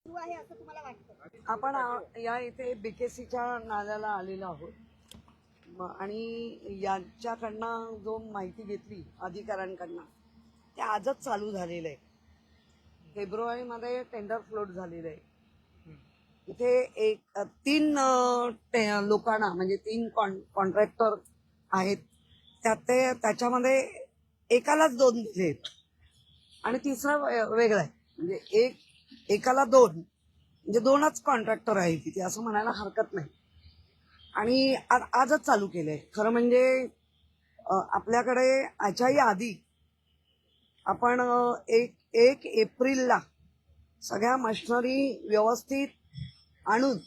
सुरू आहे असं तुम्हाला वाटतं? आपण या इथे बीकेसीच्या नाल्याला आलेलो आहोत आणि यांच्याकडनं जो माहिती घेतली अधिकाऱ्यांकडनं ते आजच चालू झालेलं आहे. फेब्रुवारीमध्ये टेंडर फ्लोट झालेलं आहे. इथे तीन लोकांना म्हणजे 3 कॉन्ट्रॅक्टर आहेत. त्याच्यामध्ये एकालाच 2 दिलेत आणि तिसरा वेगळा आहे. म्हणजे एकाला 2 म्हणजे 2च कॉन्ट्रॅक्टर आहेत तिथे असं म्हणायला हरकत नाही. आणि आजच चालू केलंय. खरं म्हणजे आपल्याकडे याच्याही आधी आपण 1 एप्रिलला सगळ्या मशिनरी व्यवस्थित आणून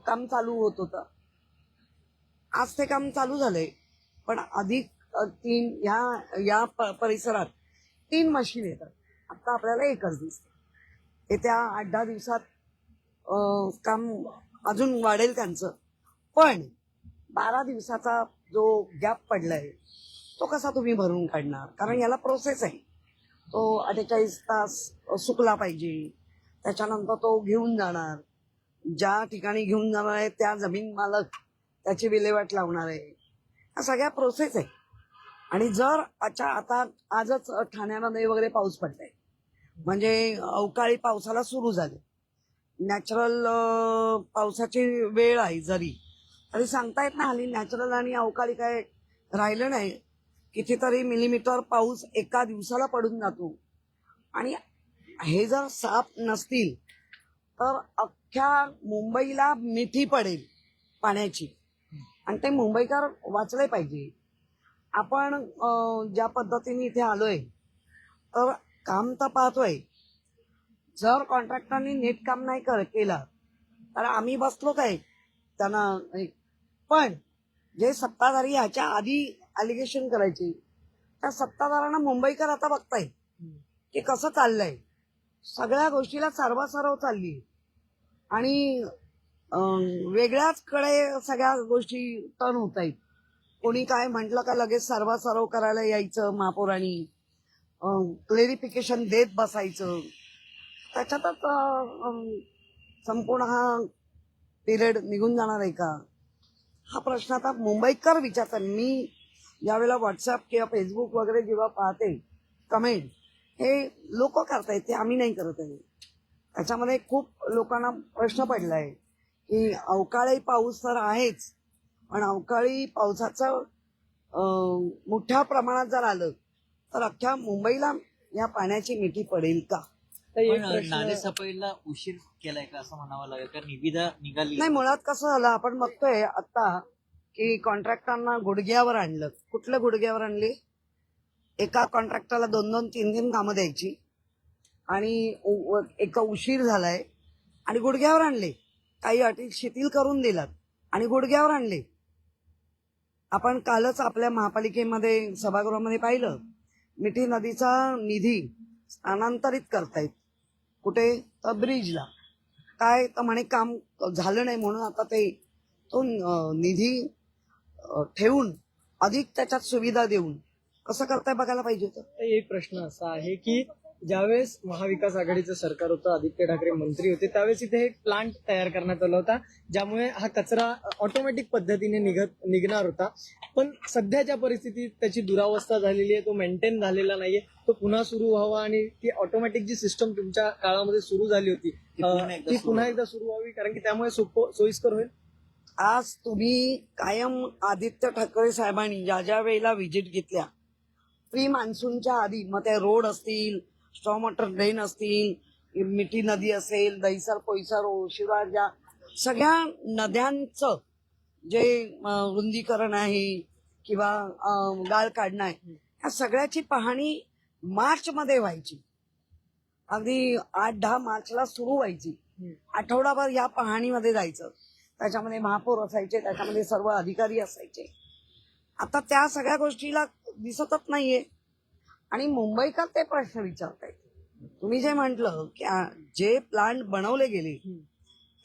काम चालू होत होतं. आज ते काम चालू झालंय, पण अधिक 3 या परिसरात 3 मशीन येतात. आता आपल्याला एकच दिसते. येत्या 8-10 दिवसात काम अजून वाढेल त्यांचं. पण 12 दिवसाचा जो गॅप पडलाय तो कसा तुम्ही भरून काढणार? कारण याला प्रोसेस आहे. तो 48 तास सुकला पाहिजे. त्याच्यानंतर तो घेऊन जाणार. ज्या ठिकाणी घेऊन जाणार आहे त्या जमीन मालक त्याची विल्हेवाट लावणार आहे. या सगळ्या प्रोसेस आहे. आणि जर आता आजच ठाण्यामध्ये वगैरे पाऊस पडलाय म्हणजे अवकाळी पावसाला सुरू झाले. नॅचरल पावसाची वेळ आहे जरी तरी सांगता येत नाही. हल्ली नॅचरल आणि अवकाळी काय राहिलं नाही. कितीतरी मिलीमीटर पाऊस एका दिवसाला पडून जातो. आणि हे जर साफ नसतील तर अख्ख्या मुंबईला मिठी पडेल पाण्याची. आणि ते मुंबईकर वाचले पाहिजे. आपण ज्या पद्धतीने इथे आलोय तर काम तर पाहतोय. जर कॉन्ट्रॅक्टरनी नीट काम नाही केलं तर आम्ही बसलो काय त्यांना. पण जे सत्ताधारी ह्याच्या आधी अलिगेशन करायचे त्या सत्ताधाऱ्यांना मुंबईकर आता बघताय की कसं चाललंय. सगळ्या गोष्टीला सर्वासर्व चालली आणि वेगळ्याच कडे सगळ्या गोष्टी टर्न होत आहेत. कोणी काय म्हटलं का लगेच सर्वासर्व करायला यायचं महापौरांनी. क्लेरिफिकेशन देत बसायचं. त्याच्यातच संपूर्ण हा पिरियड निघून जाणार आहे का हा प्रश्न आता मुंबईकर विचारतात. मी ज्यावेळेला व्हॉट्सअप किंवा फेसबुक वगैरे जेव्हा पाहते कमेंट हे लोक करतायत ते आम्ही नाही करत आहे. त्याच्यामध्ये खूप लोकांना प्रश्न पडलाय की अवकाळी पाऊस तर आहेच पण अवकाळी पावसाचं मोठ्या प्रमाणात जर आलं तर अख्ख्या मुंबईला या पाण्याची मिठी पडेल का? नालेसफाईला उशीर केलाय का असं म्हणावं लागेल का? निविदा निघाली नाही. मुळात कसं झालं आपण बघतोय आता की कॉन्ट्रॅक्टरना गुडघ्यावर आणलं. कुठल्या गुडघ्यावर आणले? एका कॉन्ट्रॅक्टरला 2-2, 3-3 कामं द्यायची आणि एका उशीर झालाय आणि गुडघ्यावर आणले. काही अटी शिथिल करून दिलात आणि गुडघ्यावर आणले. आपण कालच आपल्या महापालिकेमध्ये सभागृहामध्ये पाहिलं मिठी नदीचा निधी स्थानांतरित करतायत. कुठे? तर ब्रिजला. काय तर म्हणे काम झालं नाही म्हणून आता तो निधी ठेवून अधिक त्याच्यात सुविधा देऊन कसं करताय बघायला पाहिजे होतं. एक प्रश्न असा आहे की ज्यावेळेस महाविकास आघाडीचं सरकार होतं, आदित्य ठाकरे मंत्री होते, त्यावेळेस इथे एक प्लांट तयार करण्यात आला होता ज्यामुळे हा कचरा ऑटोमॅटिक पद्धतीने निघणार होता. पण सध्याच्या परिस्थितीत त्याची दुरावस्था झालेली आहे. तो मेंटेन झालेला नाहीये. तो पुन्हा सुरू व्हावा आणि ती ऑटोमॅटिक जी सिस्टम तुमच्या काळामध्ये सुरू झाली होती ती पुन्हा एकदा सुरू व्हावी कारण की त्यामुळे सोयीस्कर होईल. आज तुम्ही कायम आदित्य ठाकरे साहेबांनी ज्या वेळेला व्हिजिट घेतल्या प्री मान्सूनच्या आधी मग ते रोड असतील, स्ट्रॉम वॉटर ड्रेन असतील, मिठी नदी असेल, दहिसर पोईसर शिवार ज्या सगळ्या नद्यांचं जे रुंदीकरण आहे किंवा गाळ काढणं आहे या सगळ्याची पाहणी मार्चमध्ये व्हायची. अगदी 8-10 मार्चला सुरू व्हायची. आठवडाभर या पाहणीमध्ये जायचं. त्याच्यामध्ये महापौर असायचे, त्याच्यामध्ये सर्व अधिकारी असायचे. आता त्या सगळ्या गोष्टीला दिसतच नाहीये आणि मुंबईकर ते प्रश्न विचारतायत. तुम्ही जे म्हटलं की जे प्लांट बनवले गेले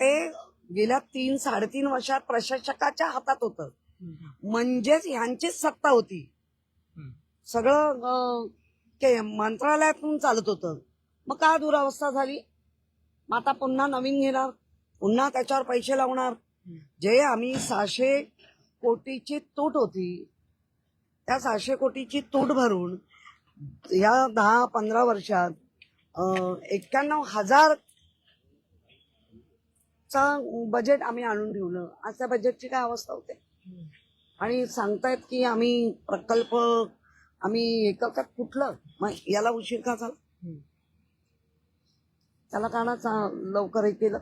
ते गेल्या 3-3.5 वर्षात प्रशासकाच्या हातात होतं. म्हणजेच ह्यांचीच सत्ता होती. सगळं मंत्रालयातून चालत होतं. मग का दुरावस्था झाली? मग आता पुन्हा नवीन घेणार, पुन्हा त्याच्यावर पैसे लावणार. जे आम्ही 600 कोटीची तूट होती, त्या 600 कोटीची तूट भरून या 10-15 वर्षात 91,000 चा बजेट आम्ही आणून ठेवलं. आज त्या बजेटची काय अवस्था होते. आणि सांगतायत की आम्ही प्रकल्प आम्ही एककात कुठलं, मग याला उशीर का झाला, त्याला कानाचा लवकर हे केलं.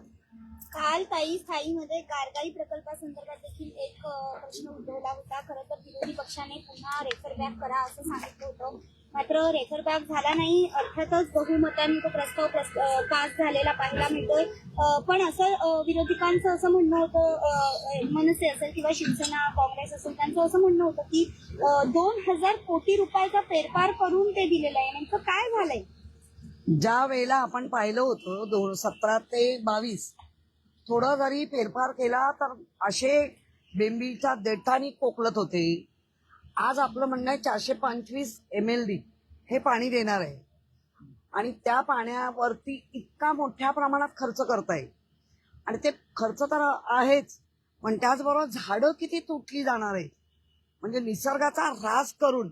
काल स्थायीमध्ये गारगाई प्रकल्पासंदर्भात देखील एक प्रश्न उद्भवला होता. खरं तर विरोधी पक्षाने पुन्हा रेफर बॅक करा असं सांगितलं होतं, मात्र रेफर बॅक झाला नाही. अर्थातच बहुमताने तो प्रस्ताव पास झालेला पाहायला मिळतोय. पण असं विरोधकांचं असं म्हणणं होतं, मनसे असेल किंवा शिवसेना काँग्रेस असेल, त्यांचं असं म्हणणं होतं की 2,000 कोटी रुपयाचा फेरफार करून ते दिलेलं आहे. नेमकं काय झालंय? ज्या वेळेला आपण पाहिलं होतं 2017 ते 22 थोडा जरी फेरफार केला तर असे बेंबीच्या देठानी कोकलत होते. आज आपलं म्हणणं आहे 425 MLD हे पाणी देणार आहे आणि त्या पाण्यावरती इतका मोठ्या प्रमाणात खर्च करताय आणि ते खर्च तर आहेच, पण त्याचबरोबर झाडं किती तुटली जाणार आहे. म्हणजे निसर्गाचा ऱ्हास करून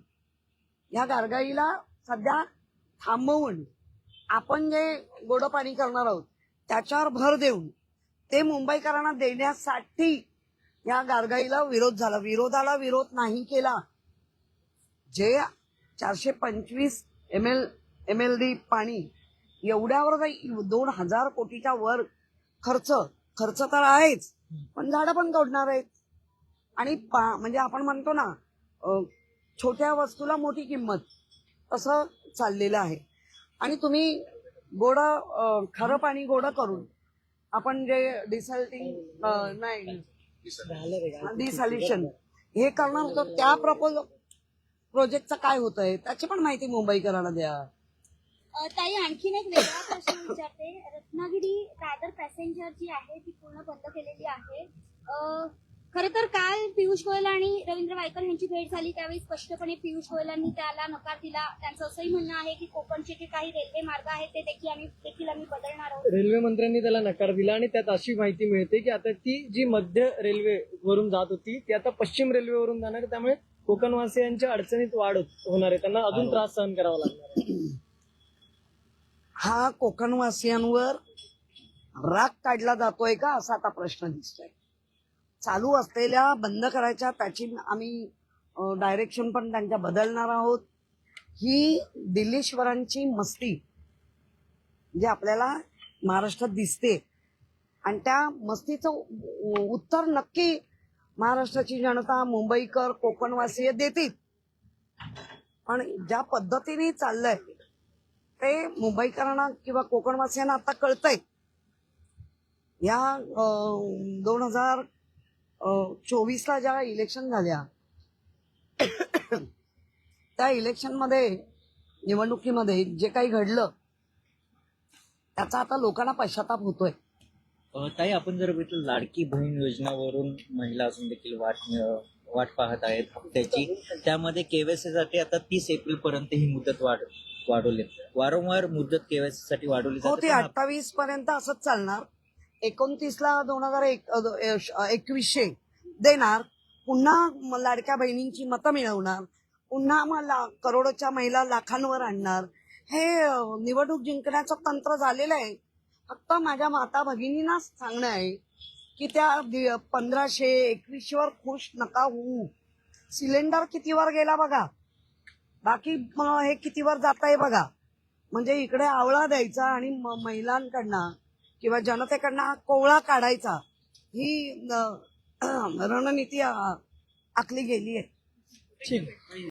या गारगाईला सध्या थांबवून आपण जे गोडं पाणी करणार आहोत त्याच्यावर भर देऊन ते मुंबईकरांना देण्यासाठी या गारगाईला विरोध झाला. विरोधाला विरोध नाही केला. जे 425 MLD पाणी एवढ्यावर 2,000 कोटीच्या वर खर्च तर आहेच, पण झाडं पण तोडणार आहेत. आणि म्हणजे आपण म्हणतो ना छोट्या वस्तूला मोठी किंमत, तसं चाललेलं आहे. आणि तुम्ही गोडं खरं पाणी गोडं करून आपण जे डिसॅल्युशन हे करणार होतं, त्या प्रोजेक्टचं काय होतंय त्याची पण माहिती मुंबईकरांना द्या. ताई, आणखीन एक वेगळा प्रश्न विचारते. रत्नागिरी दादर पॅसेंजर जी आहे ती पूर्ण बंद केलेली आहे. खरं तर काल पियुष गोयल आणि रवींद्र वायकर यांची भेट झाली, त्यावेळी स्पष्टपणे पियुष गोयलांनी त्याला नकार दिला. त्यांचं असंही म्हणणं आहे की कोकणचे जे काही रेल्वे मार्ग आहेत ते देखील आम्ही बदलणार आहोत. रेल्वे मंत्र्यांनी त्याला नकार दिला आणि त्यात अशी माहिती मिळते की आता ती जी मध्य रेल्वे वरून जात होती ती आता पश्चिम रेल्वेवरून जाणार आहे. त्यामुळे कोकणवासियांच्या अडचणीत वाढ होणार आहे, त्यांना अजून त्रास सहन करावा लागणार आहे. हा कोकणवासियांवर राग काढला जातोय का असा आता प्रश्न दिसतोय. चालू असलेल्या बंद करायच्या त्याची आम्ही डायरेक्शन पण त्यांच्या बदलणार आहोत. ही दिल्लीश्वरांची मस्ती जे आपल्याला महाराष्ट्रात दिसते आणि त्या मस्तीचं उत्तर नक्की महाराष्ट्राची जनता, मुंबईकर, कोकणवासीय देतील. पण ज्या पद्धतीने चाललंय ते मुंबईकरांना किंवा कोकणवासियांना आता कळतंय. या 2024ला ज्या इलेक्शन झाल्या त्या इलेक्शनमध्ये निवडणुकीमध्ये जे काही घडलं त्याचा आता लोकांना पश्चाताप होतोय. ताई, आपण जर बघितलं लाडकी बहीण योजनावरून महिला अजून देखील वाट पाहत आहेत हप्त्याची. त्यामध्ये केवायसी साठी आता 30 एप्रिल पर्यंत ही मुदत वाढवली. वारंवार मुदत केवायसी साठी वाढवली हो, जाते. ते 28 पर्यंत असंच चालणार. 29ला 2021 देणार. पुन्हा लाडक्या बहिणींची मतं मिळवणार. पुन्हा मग करोडोच्या महिला लाखांवर आणणार. हे निवडणूक जिंकण्याचं तंत्र झालेलं आहे. फक्त माझ्या माता भगिनींना सांगणं आहे की त्या 1500, 2100 खुश नका होऊ. सिलेंडर कितीवर गेला बघा, बाकी हे कितीवर जात आहे बघा. म्हणजे इकडे आवळा द्यायचा आणि महिलांकडनं किंवा जनतेकडनं कोवळा काढायचा, ही रणनीती आखली गेली आहे. ठीक आहे.